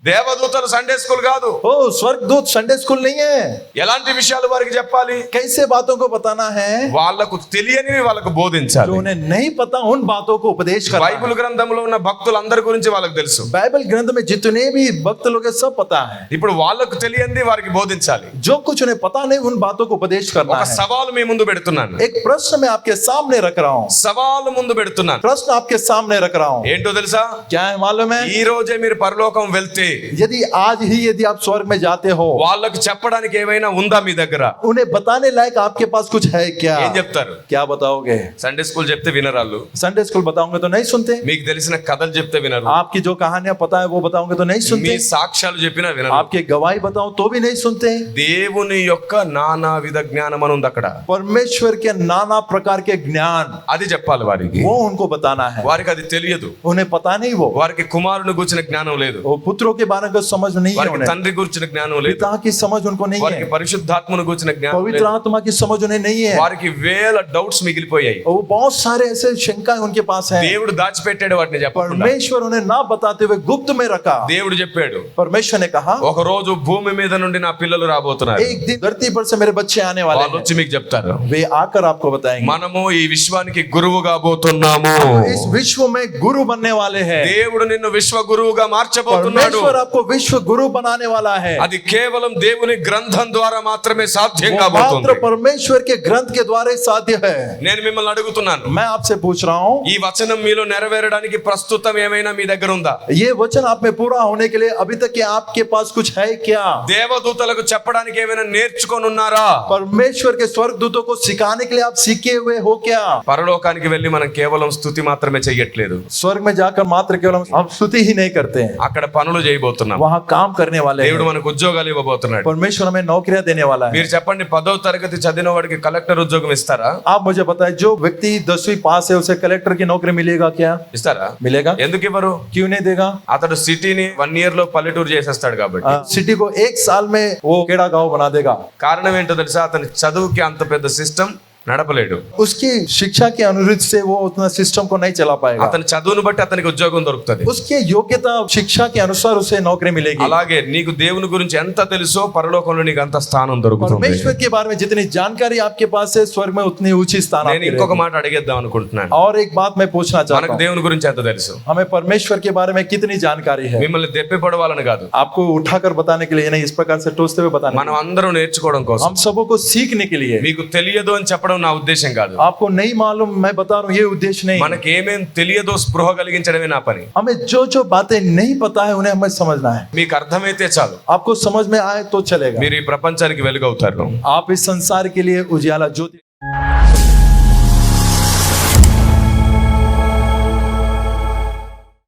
S1: దేవదూతలు సండే స్కూల్ కాదు.
S2: ओ स्वर्गदूत संडे स्कूल नहीं है.
S1: ఎలాంటి విషయాలు వారికి చెప్పాలి?
S2: कैसे बातों को बताना है?
S1: వాళ్ళకు తెలియనివి వాళ్ళకు
S2: जो
S1: బోధించాలి.
S2: उन्हें नहीं पता उन बातों को उपदेश करना है.
S1: బైబిల్ గ్రంథంలో ఉన్న భక్తులందరి గురించి వాళ్ళకి తెలుసు.
S2: बाइबल ग्रंथ में जितने भी भक्त लोग हैं सब पता है.
S1: ఇప్పుడు వాళ్ళకు తెలియంది వారికి బోధించాలి.
S2: जो कुछ उन्हें पता नहीं उन बातों को उपदेश करना
S1: ఒక
S2: है.
S1: సవాలు మీ ముందు పెడుతున్నాను.
S2: एक प्रश्न मैं आपके सामने रख रहा हूँ.
S1: సవాలు ముందు పెడుతున్నాను.
S2: प्रश्न आपके सामने रख रहा हूँ.
S1: ఏంటో తెలుసా?
S2: क्या है मालूम है?
S1: ఈ రోజే మీరు పరలోకం వెళ్తే
S2: यदि आज ही यदि आप स्वर्ग में जाते हो,
S1: వాళ్ళకు చెప్పడానికి ఏమైనా ఉందా మీ దగ్గర?
S2: उन्हें बताने लायक आपके पास कुछ है क्या?
S1: ఏం చెప్తారు?
S2: क्या बताओगे?
S1: సండే స్కూల్ చెప్తే వినరాళ్ళు.
S2: संडे स्कूल बताओगे तो नहीं सुनते.
S1: మీకు తెలిసిన కథలు చెప్తే వినరు.
S2: आपकी जो कहानियां पता है वो बताओगे तो नहीं
S1: మీ
S2: सुनते.
S1: సాక్ష్యాలు చెప్పినా వినరు.
S2: आपके गवाही बताओ तो भी नहीं सुनते.
S1: దేవుని యొక్క నానా విధ జ్ఞానం అని ఉంది అక్కడ.
S2: परमेश्वर के नाना प्रकार के ज्ञान
S1: అది చెప్పాలి వారికి.
S2: वो उनको बताना है.
S1: వారికి అది తెలియదు.
S2: उन्हें पता नहीं वो
S1: వారికి కుమారుని గురించిన జ్ఞానం లేదు.
S2: वो पुत्रों के बारे में समझ नहीं है.
S1: వారికి
S2: उन्हें
S1: తండ్రి గురించిన జ్ఞానం లేదు.
S2: पिता की समझ उनको नहीं
S1: వారికి
S2: है.
S1: పరిశుద్ధాత్మను గురించిన జ్ఞానం
S2: पवित्र
S1: లేదు.
S2: आत्मा की समझ उन्हें नहीं है.
S1: వారికి వేల డౌట్స్ మిగిలిపోయాయి.
S2: वो बहुत सारे ऐसे शंकाएं उनके पास है.
S1: దేవుడు దాచిపెట్టాడు వాటిని చెప్పకుండా.
S2: परमेश्वर उन्हें ना बताते हुए गुप्त में रखा.
S1: దేవుడు చెప్పాడు,
S2: परमेश्वर ने कहा
S1: ఒక రోజు భూమి మీద నుండి నా పిల్లలు రాబోతున్నారు.
S2: एक दिन धरती पर से मेरे बच्चे आने वाले
S1: వాళ్ళు వచ్చి
S2: हैं.
S1: మీకు చెప్తారు,
S2: वे आकर आपको बताएंगे.
S1: మనము ఈ విశ్వానికి గురువుగా పోతున్నాము.
S2: इस विश्व में गुरु बनने वाले हैं.
S1: దేవుడు నిన్ను విశ్వ గురువుగా మార్చబోతున్నాడు.
S2: परमेश्वर आपको विश्व गुरु बनाने वाला है.
S1: అది కేవలం దేవుని గ్రంథం ద్వారా మాత్రమే సాధ్యం
S2: वो
S1: కాబోతుంది.
S2: मात्र परमेश्वर के ग्रंथ के द्वारा ही साध्य है.
S1: నేను మిమ్మల్ని అడుగుతున్నాను,
S2: मैं आपसे पूछ रहा हूँ,
S1: ఈ వచనం మీలో నెరవేరడానికి ప్రస్తుతం ఏమైనా మీ దగ్గర ఉందా?
S2: ये वचन आप में पूरा होने के लिए अभी तक के आपके पास कुछ है क्या?
S1: దేవదూతలకు చెప్పడానికి ఏమైనా నేర్చుకొని ఉన్నారా?
S2: परमेश्वर के स्वर्गदूतों को सिखाने के लिए आप सीखे हुए हो क्या?
S1: పరలోకానికి వెళ్ళి మనం కేవలం స్తుతి మాత్రమే చెయ్యట్లేదు,
S2: स्वर्ग में जाकर मात्र केवल हम स्तुति ही नहीं करते हैं,
S1: అక్కడ పనులు చేయబోతున్నాం.
S2: वहाँ काम करने वाले
S1: దేవుడు
S2: हैं.
S1: మనకు ఉద్యోగాలు ఇవ్వబోతున్నాడు.
S2: परमेश्वर हमें नौकरियां देने वाला है.
S1: మీరు చెప్పండి, 10వ తరగతి చదివిన వాడికి కలెక్టర్ ఉద్యోగం ఇస్తారా?
S2: आप मुझे बताएं, जो व्यक्ति 10वीं पास है उसे कलेक्टर की नौकरी मिलेगा क्या?
S1: ఇస్తారా?
S2: मिलेगा?
S1: ఎందుకు ఇవ్వరు?
S2: क्यों नहीं देगा?
S1: అతడు సిటీని 1 ఇయర్ లో పల్లెటూరు చేసేస్తాడు కాబట్టి.
S2: सिटी को 1 साल में वो केड़ा गांव बना देगा.
S1: కారణం ఏంటో తెలుసా? అతని చదువుకి అంత పెద్ద సిస్టమ్ నడపలేడు.
S2: उसकी शिक्षा के अनुरूप से वो उतना सिस्टम को नहीं चला पाएगा.
S1: అతని చదువును బట్టి అతనికి ఉద్యోగం దొరుకుతుంది.
S2: उसके योग्यता शिक्षा के अनुसार उसे नौकरी मिलेगी.
S1: అలాగే నీకు దేవుని గురించి ఎంత తెలుసో పరలోకంలో నీకు అంత స్థానం దొరుకుతుంది.
S2: परमेश्वर के बारे में जितनी जानकारी आपके पास है, स्वर्ग में उतनी ऊंची स्थान
S1: నేను
S2: आपकी
S1: ఇంకొక
S2: रहेगी.
S1: మాట అడిగేద్దాం అనుకుంటున్నాను.
S2: और एक बात मैं पूछना चाहता
S1: మనకు
S2: हूँ,
S1: దేవుని గురించి ఎంత తెలుసు?
S2: हमें परमेश्वर के बारे में कितनी जानकारी है?
S1: మిమ్మల్ని దెప్పి పడవాలని కాదు,
S2: आपको उठाकर बताने के लिए नहीं, इस प्रकार से टोसते हुए बताने
S1: మనం అందరం నేర్చుకోవడం కోసం.
S2: हम सबों को सीखने के लिए.
S1: మీకు తెలియదు అని చెప్పడం నా ఉద్దేశం కాదు.
S2: आपको नहीं मालूम मैं बता रहा हूँ, ये उद्देश्य नहीं.
S1: మనకి ఏమేం తెలియదో స్పృహ కలిగించడమే నా పని.
S2: हमें जो जो बातें नहीं पता है उन्हें हमें समझना है.
S1: మీకు అర్థమైతే చాలు,
S2: आपको समझ में आए तो चलेगा.
S1: మీరు ఈ ప్రపంచానికి వెలుగవుతారు.
S2: आप इस संसार के लिए उजियाला ज्योति